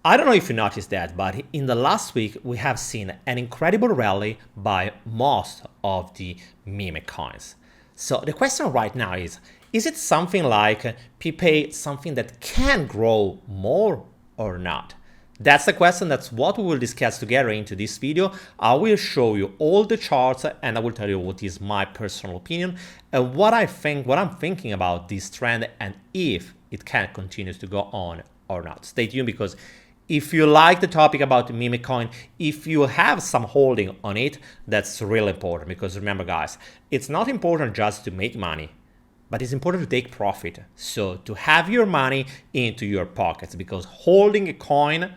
I don't know if you noticed that, but in the last week, we have seen an incredible rally by most of the meme coins. So the question right now is it something like Pepe, something that can grow more or not? That's the question. That's what we will discuss together into this video. I will show you all the charts and I will tell you what is my personal opinion and what I'm thinking about this trend and if it can continue to go on or not. Stay tuned, because if you like the topic about meme coin, if you have some holding on it, that's really important. Because remember, guys, it's not important just to make money, but it's important to take profit. So to have your money into your pockets, because holding a coin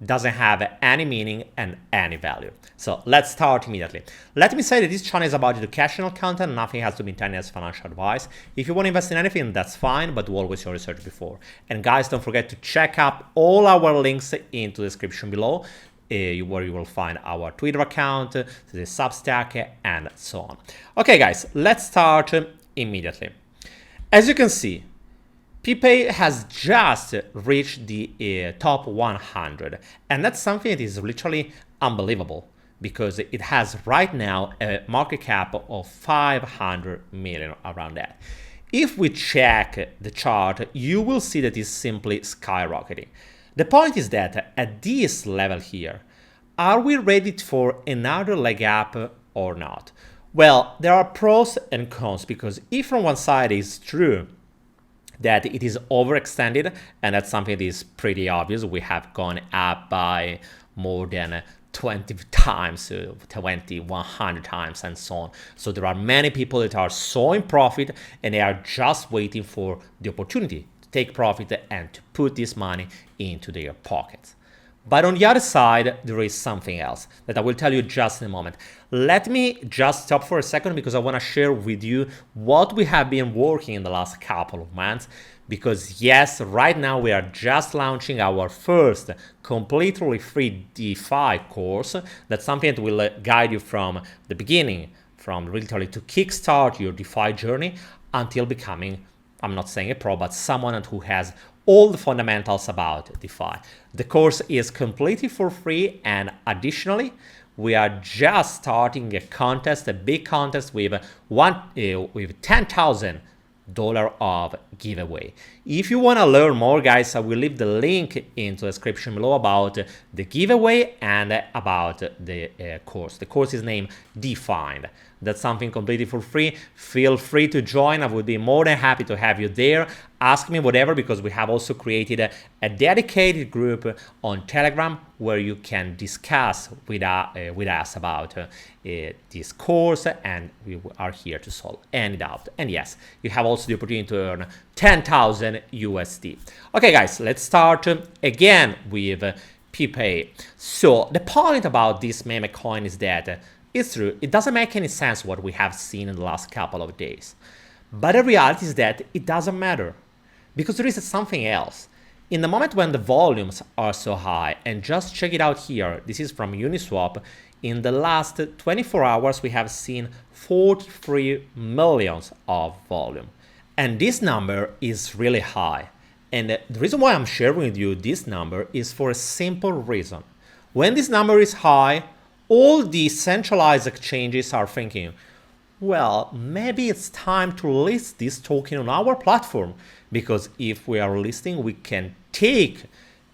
doesn't have any meaning and any value. So let's start immediately. Let me say that this channel is about educational content. Nothing has to be intended as financial advice. If you want to invest in anything, that's fine, but do always your research before. And guys, don't forget to check out all our links into the description below, where you will find our Twitter account, the Substack, and so on. Okay, guys, let's start immediately. As you can see, Pepe has just reached the top 100, and that's something that is literally unbelievable, because it has right now a market cap of 500 million, around that. If we check the chart, you will see that it's simply skyrocketing. The point is that at this level here, are we ready for another leg up or not? Well, there are pros and cons, because if from one side it's true that it is overextended, and that's something that is pretty obvious. We have gone up by more than 20 times, 20, 100 times, and so on. So there are many people that are so in profit, and they are just waiting for the opportunity to take profit and to put this money into their pockets. But on the other side, there is something else that I will tell you just in a moment. Let me just stop for a second, because I want to share with you what we have been working in the last couple of months. Because yes, right now we are just launching our first completely free DeFi course. That's something that will guide you from the beginning, from literally to kickstart your DeFi journey until becoming, I'm not saying a pro, but someone who has all the fundamentals about DeFi. The course is completely for free, and additionally, we are just starting a contest, a big contest with $10,000 of giveaway. If you want to learn more, guys, I will leave the link into the description below about the giveaway and about the course. The course is named Defined. That's something completely for free. Feel free to join. I would be more than happy to have you there. Ask me whatever, because we have also created a dedicated group on Telegram where you can discuss with us about this course, and we are here to solve any doubt. And yes, you have also the opportunity to earn 10,000 USD. Okay, guys, let's start again with Pepe. So the point about this meme coin is that it's true, it doesn't make any sense what we have seen in the last couple of days. But the reality is that it doesn't matter, because there is something else. In the moment when the volumes are so high, and just check it out here, this is from Uniswap, in the last 24 hours we have seen 43 millions of volume. And this number is really high. And the reason why I'm sharing with you this number is for a simple reason. When this number is high, all the centralized exchanges are thinking, well, maybe it's time to list this token on our platform, because if we are listing, we can take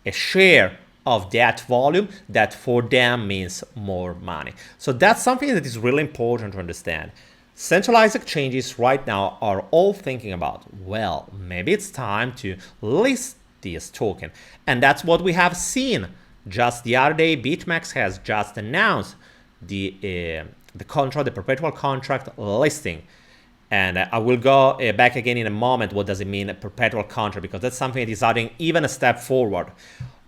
a share of that volume that for them means more money. So that's something that is really important to understand. Centralized exchanges right now are all thinking about, well, maybe it's time to list this token. And that's what we have seen. Just the other day, BitMEX has just announced the contract, the perpetual contract listing. And I will go back again in a moment. What does it mean, a perpetual contract? Because that's something that is adding even a step forward.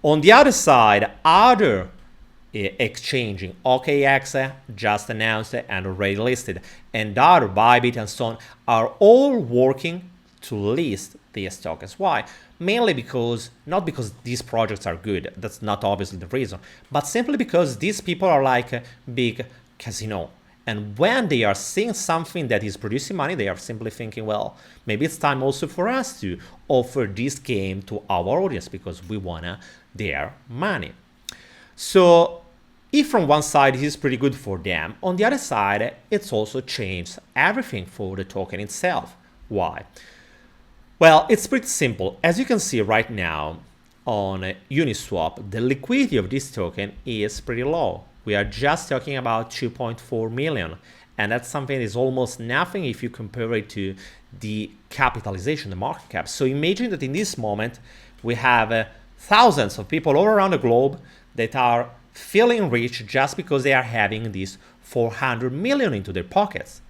On the other side, other exchanging, OKX just announced and already listed, and other Bybit and so on are all working to list these tokens. Why? Mainly because, not because these projects are good, that's not obviously the reason, but simply because these people are like a big casino. And when they are seeing something that is producing money, they are simply thinking, well, maybe it's time also for us to offer this game to our audience, because we want to their money. So if from one side it is pretty good for them, on the other side, it's also changed everything for the token itself. Why? Well, it's pretty simple. As you can see right now on Uniswap, the liquidity of this token is pretty low. We are just talking about 2.4 million. And that's something that is almost nothing if you compare it to the capitalization, the market cap. So imagine that in this moment, we have thousands of people all around the globe that are feeling rich just because they are having this 400 million into their pockets.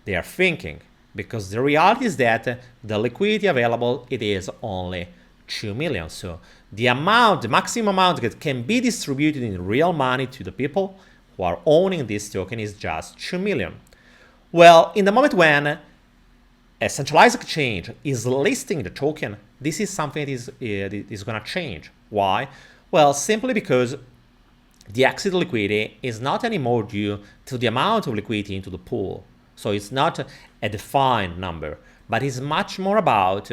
They are thinking, because the reality is that the liquidity available, it is only 2 million. So the maximum amount that can be distributed in real money to the people who are owning this token is just 2 million. Well, in the moment when a centralized exchange is listing the token, this is something that is going to change. Why? Well, simply because the exit liquidity is not anymore due to the amount of liquidity into the pool. So it's not a defined number, but it's much more about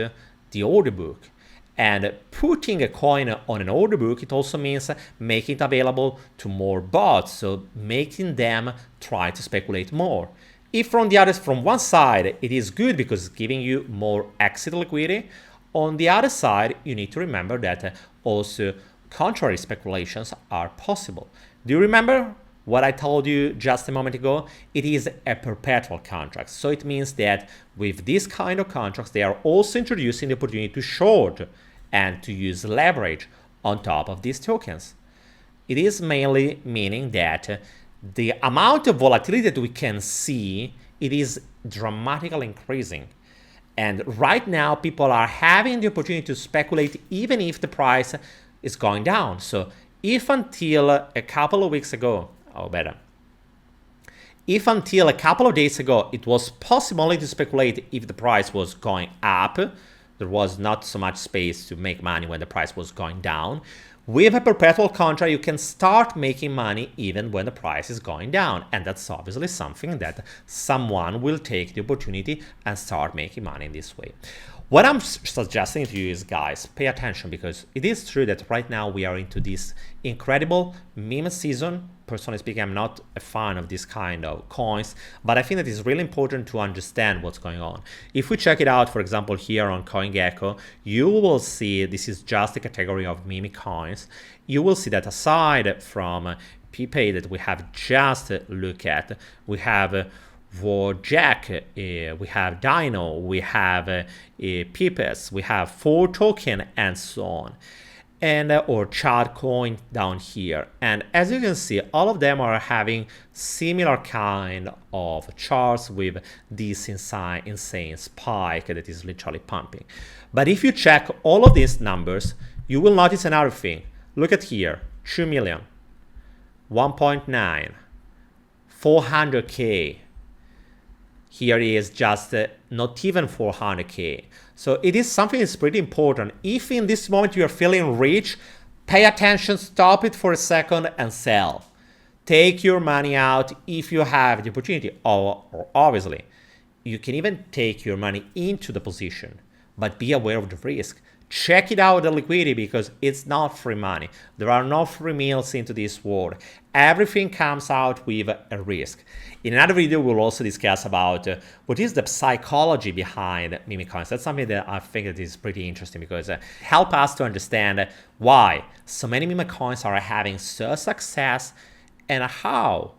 the order book. And putting a coin on an order book, it also means making it available to more bots, so making them try to speculate more. If from one side, it is good because it's giving you more exit liquidity, on the other side, you need to remember that also contrary speculations are possible. Do you remember what I told you just a moment ago? It is a perpetual contract. So it means that with this kind of contracts, they are also introducing the opportunity to short and to use leverage on top of these tokens. It is mainly meaning that the amount of volatility that we can see, it is dramatically increasing. And right now, people are having the opportunity to speculate even if the price is going down. So if until a couple of weeks ago, if until a couple of days ago, it was possible only to speculate if the price was going up, there was not so much space to make money when the price was going down. With a perpetual contract, you can start making money even when the price is going down. And that's obviously something that someone will take the opportunity and start making money in this way. What I'm suggesting to you is, guys, pay attention, because it is true that right now we are into this incredible meme season. Personally speaking, I'm not a fan of this kind of coins, but I think that it's really important to understand what's going on. If we check it out, for example, here on CoinGecko, you will see this is just a category of meme coins. You will see that aside from Pepe that we have just looked at, we have WOJAK, we have DINO, we have Pepe, we have 4TOKEN, and so on, and or chart coin down here. And as you can see, all of them are having similar kind of charts with this insane spike that is literally pumping. But if you check all of these numbers, you will notice another thing. Look at here: 2 million, 1.9, 400k. Here is just not even 400k. So it is something that's pretty important. If in this moment you are feeling rich, pay attention, stop it for a second and sell. Take your money out if you have the opportunity. Or obviously, you can even take your money into the position, but be aware of the risk. Check it out, the liquidity, because it's not free money. There are no free meals into this world. Everything comes out with a risk. In another video, we'll also discuss about what is the psychology behind meme coins. That's something that I think that is pretty interesting, because help us to understand why so many meme coins are having such success, and how,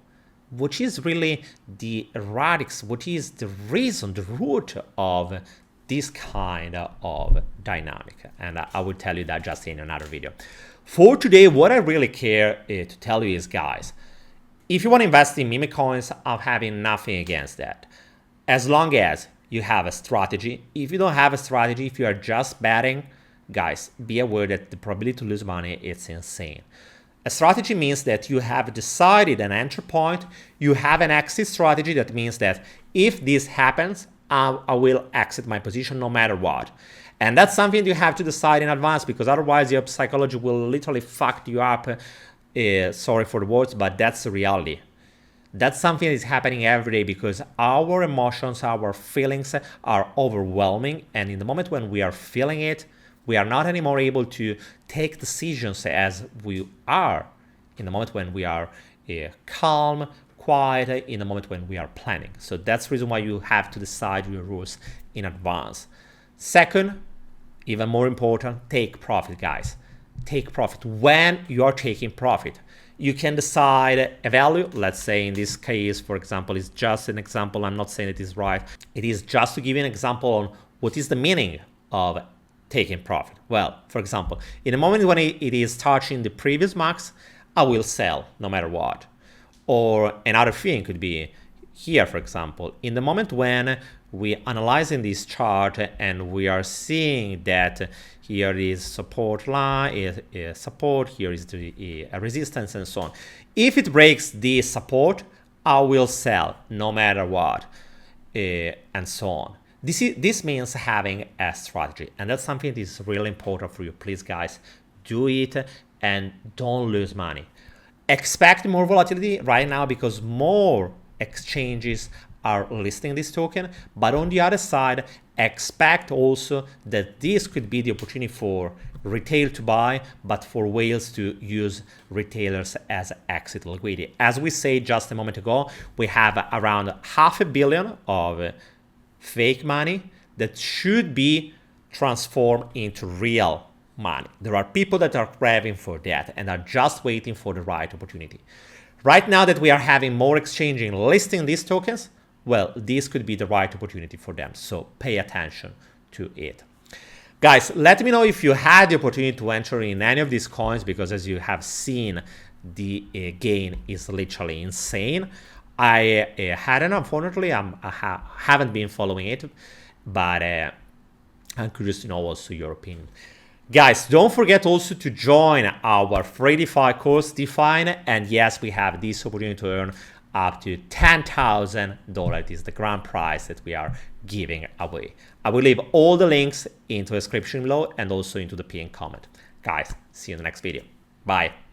which is really the radix, what is the reason, the root of this kind of dynamic. And I will tell you that just in another video. For today, what I really care to tell you is, guys, if you want to invest in meme coins, I'm having nothing against that, as long as you have a strategy. If you don't have a strategy, if you are just betting, guys, be aware that the probability to lose money is insane. A strategy means that you have decided an entry point, you have an exit strategy. That means that if this happens, I will exit my position no matter what. And that's something you have to decide in advance, because otherwise your psychology will literally fuck you up. Sorry for the words, but that's the reality. That's something that is happening every day, because our emotions, our feelings are overwhelming. And in the moment when we are feeling it, We are not anymore able to take decisions as we are in the moment when we are calm, quiet, in the moment when we are planning. So that's the reason why you have to decide your rules in advance. Second, even more important, take profit, guys. Take profit. When you are taking profit, you can decide a value. Let's say in this case, for example, it's just an example. I'm not saying it is right. It is just to give you an example on what is the meaning of taking profit. Well, for example, in the moment when it is touching the previous max, I will sell no matter what. Or another thing could be here, for example, in the moment when we analyzing this chart and we are seeing that here is support line, support, here is the resistance and so on. If it breaks this support, I will sell no matter what, and so on. This means having a strategy, and that's something that is really important for you. Please, guys, do it and don't lose money. Expect more volatility right now because more exchanges are listing this token, but on the other side, expect also that this could be the opportunity for retail to buy, but for whales to use retailers as exit liquidity. As we said just a moment ago, we have around $500 million of fake money that should be transformed into real money. There are people that are craving for that and are just waiting for the right opportunity. Right now that we are having more exchanging listing these tokens, well, this could be the right opportunity for them. So pay attention to it. Guys, let me know if you had the opportunity to enter in any of these coins, because as you have seen, the gain is literally insane. I hadn't, unfortunately, I haven't been following it, but I'm curious to know also your opinion. Guys, don't forget also to join our free DeFi course, DeFi, and yes, we have this opportunity to earn up to $10,000. It is the grand prize that we are giving away. I will leave all the links into the description below and also into the pinned comment. Guys, see you in the next video. Bye.